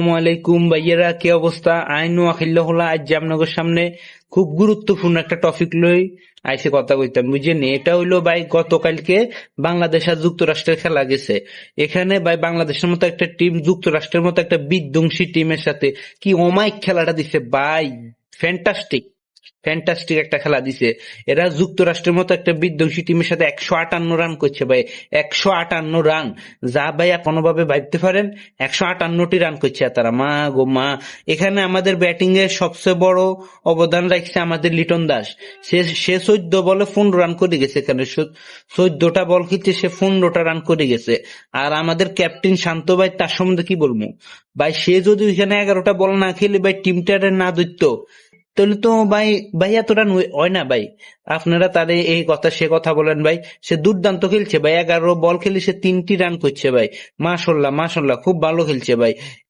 আসসালামাইকুম ভাইয়েরা, কি অবস্থা? আইনু আখিল্লাহুল্লাহ, আজ জামনগর সামনে খুব গুরুত্বপূর্ণ একটা টপিক লই আইসে কথা কইতাম, বুঝছেন? এটা হইলো ভাই, গতকালকে বাংলাদেশ আর যুক্তরাষ্ট্রের খেলা গেছে। এখানে ভাই বাংলাদেশের মতো একটা টিম যুক্তরাষ্ট্রের মতো একটা বিধ্বংসী টিমের সাথে কি অমায়িক খেলাটা দিছে ভাই। ফ্যান্টাস্টিক, ফ্যান্টাস্টিক একটা খেলা দিছে। এরা যুক্তরাষ্ট্রের মতো একটা বিধ্বংসী টিমের সাথে 158 রান করছে ভাই। 158 রান, যা ভাইয়া কোনোভাবে ভাবতে পারেন? 158টি রান করছে তারা, মা গো মা। এখানে আমাদের ব্যাটিং এর সবচেয়ে বড় অবদান রাখছে আমাদের লিটন দাস। সে 14 বলে 15 রান করে গেছে। এখানে 14টা বল খেলছে, সে 15টা রান করে গেছে। আর আমাদের ক্যাপ্টেন শান্ত ভাই, তার সম্বন্ধে কি বলবো ভাই? সে যদি ওইখানে 11টা বল না খেলে ভাই, টিমটারে না ধরতো, তাহলে তো ভাই, ভাই এত রান হয় না ভাই। আপনারা তারে এই কথা সে কথা বলেন ভাই। সে দুর্দান্ত খেলছে ভাই, 11 বল খেলে সে 3টি রান করছে ভাই। মাশাল্লাহ মাশাল্লাহ, খুব ভালো খেলছে ভাই।